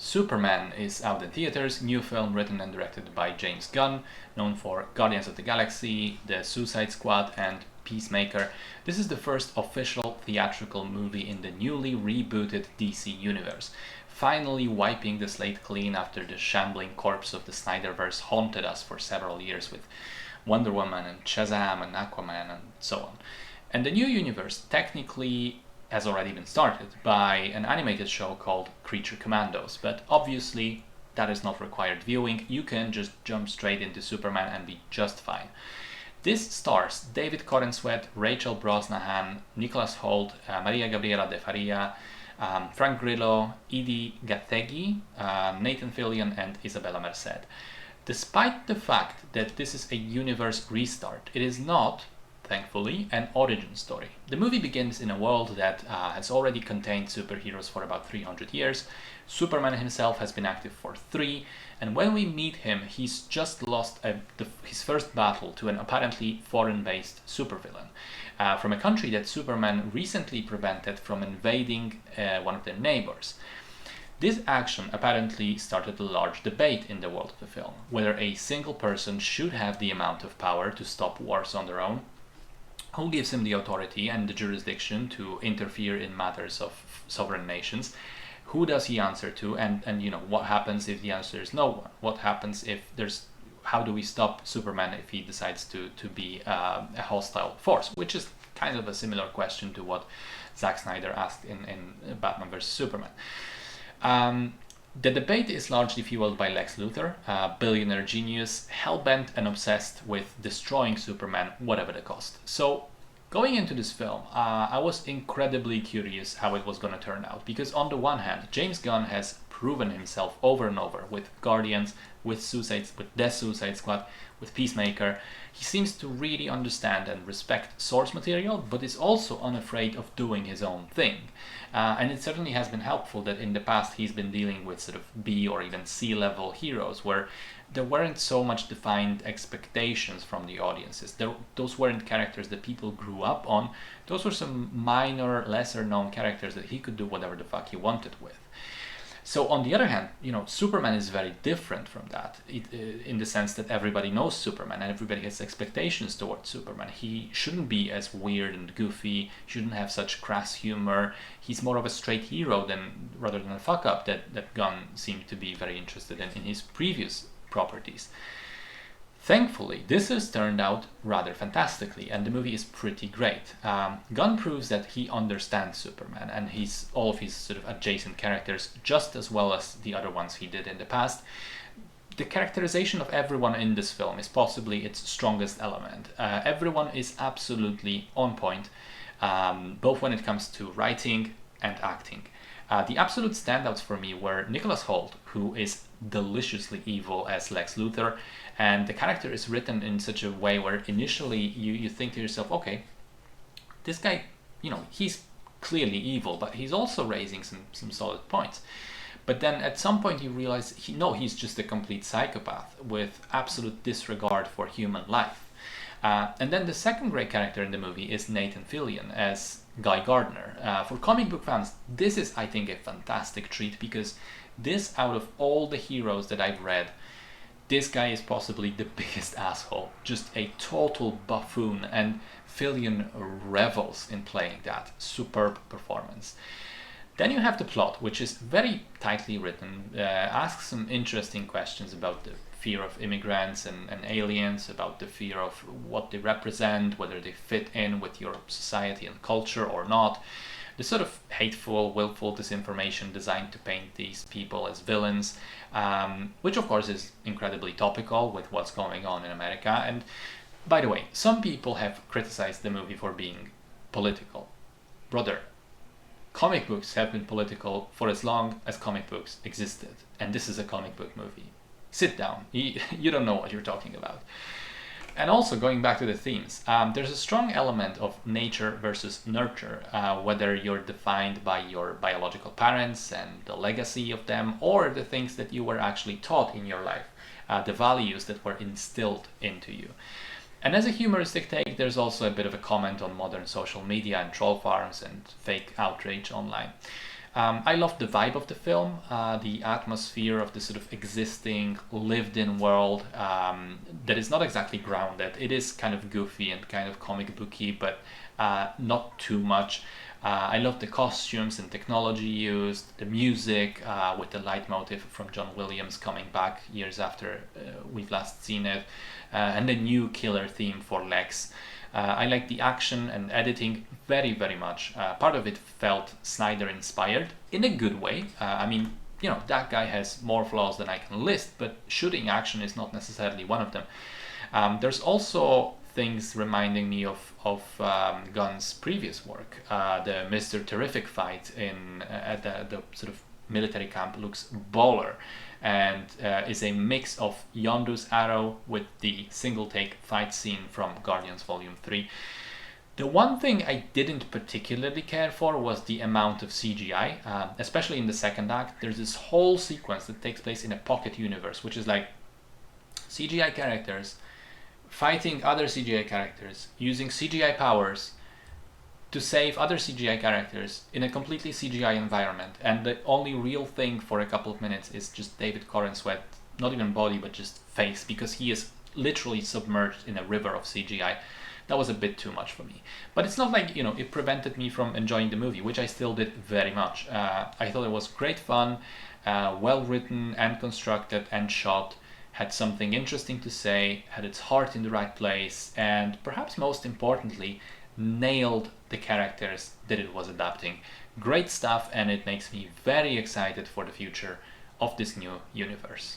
Superman is out in theaters, new film written and directed by James Gunn, known for Guardians of the Galaxy, The Suicide Squad, and Peacemaker. This is the first official theatrical movie in the newly rebooted DC universe, finally wiping the slate clean after the shambling corpse of the Snyderverse haunted us for several years with Wonder Woman and Shazam and Aquaman and so on. And the new universe technically has already been started by an animated show called Creature Commandos, but obviously that is not required viewing. You can just jump straight into Superman and be just fine. This stars David Corenswet, Rachel Brosnahan, Nicholas Hoult, Maria Gabriela de Faria, Frank Grillo, Edie Gathegi, Nathan Fillion, and Isabella Merced. Despite the fact that this is a universe restart, it is not, thankfully, an origin story. The movie begins in a world that has already contained superheroes for about 300 years. Superman himself has been active for 3, and when we meet him, he's just lost his first battle to an apparently foreign-based supervillain from a country that Superman recently prevented from invading one of their neighbors. This action apparently started a large debate in the world of the film, whether a single person should have the amount of power to stop wars on their own, who gives him the authority and the jurisdiction to interfere in matters of sovereign nations, who does he answer to, and what happens if the answer is no one? What happens if how do we stop Superman if he decides to be a hostile force? Which is kind of a similar question to what Zack Snyder asked in Batman vs. Superman. The debate is largely fueled by Lex Luthor, a billionaire genius, hell-bent and obsessed with destroying Superman, whatever the cost. So, going into this film, I was incredibly curious how it was going to turn out, because on the one hand, James Gunn has proven himself over and over with Guardians, with The Suicide Squad, with Peacemaker. He seems to really understand and respect source material, but is also unafraid of doing his own thing. And it certainly has been helpful that in the past he's been dealing with sort of B or even C level heroes where there weren't so much defined expectations from the audiences. Those weren't characters that people grew up on. Those were some minor, lesser known characters that he could do whatever the fuck he wanted with. So on the other hand, Superman is very different from that, in the sense that everybody knows Superman and everybody has expectations towards Superman. He shouldn't be as weird and goofy, shouldn't have such crass humor. He's more of a straight hero rather than a fuck up that Gunn seemed to be very interested in his previous properties. Thankfully, this has turned out rather fantastically, and the movie is pretty great. Gunn proves that he understands Superman and all of his sort of adjacent characters just as well as the other ones he did in the past. The characterization of everyone in this film is possibly its strongest element. Everyone is absolutely on point, both when it comes to writing and acting. The absolute standouts for me were Nicholas Hoult, who is deliciously evil as Lex Luthor, and the character is written in such a way where initially you think to yourself, okay, this guy, he's clearly evil, but he's also raising some solid points. But then at some point you realize, he's just a complete psychopath with absolute disregard for human life. And then the second great character in the movie is Nathan Fillion as Guy Gardner. For comic book fans, this is, I think, a fantastic treat, because this, out of all the heroes that I've read, this guy is possibly the biggest asshole. Just a total buffoon, and Fillion revels in playing that. Superb performance. Then you have the plot, which is very tightly written, asks some interesting questions about the fear of immigrants and aliens, about the fear of what they represent, whether they fit in with your society and culture or not. The sort of hateful, willful disinformation designed to paint these people as villains, which of course is incredibly topical with what's going on in America. And by the way, some people have criticized the movie for being political. Brother, comic books have been political for as long as comic books existed, and this is a comic book movie. Sit down, you don't know what you're talking about. And also, going back to the themes, there's a strong element of nature versus nurture, whether you're defined by your biological parents and the legacy of them, or the things that you were actually taught in your life, the values that were instilled into you. And as a humoristic take, there's also a bit of a comment on modern social media and troll farms and fake outrage online. I love the vibe of the film, the atmosphere of the sort of existing, lived-in world that is not exactly grounded. It is kind of goofy and kind of comic booky, but not too much. I love the costumes and technology used, the music with the leitmotif from John Williams coming back years after we've last seen it, and the new killer theme for Lex. I like the action and editing very, very much. Part of it felt Snyder inspired in a good way. I mean, you know, that guy has more flaws than I can list, but shooting action is not necessarily one of them. There's also things reminding me of Gunn's previous work. The Mr. Terrific fight at the sort of military camp looks baller, and is a mix of Yondu's arrow with the single take fight scene from Guardians Volume 3. The one thing I didn't particularly care for was the amount of CGI, especially in the second act. There's this whole sequence that takes place in a pocket universe, which is like CGI characters fighting other CGI characters using CGI powers to save other CGI characters in a completely CGI environment, and the only real thing for a couple of minutes is just David Corenswet, not even body but just face, because he is literally submerged in a river of CGI. That was a bit too much for me, but it's not like, you know, it prevented me from enjoying the movie, which I still did very much. I thought it was great fun, well written and constructed and shot, had something interesting to say, had its heart in the right place, and perhaps most importantly, nailed the characters that it was adapting. Great stuff, and it makes me very excited for the future of this new universe.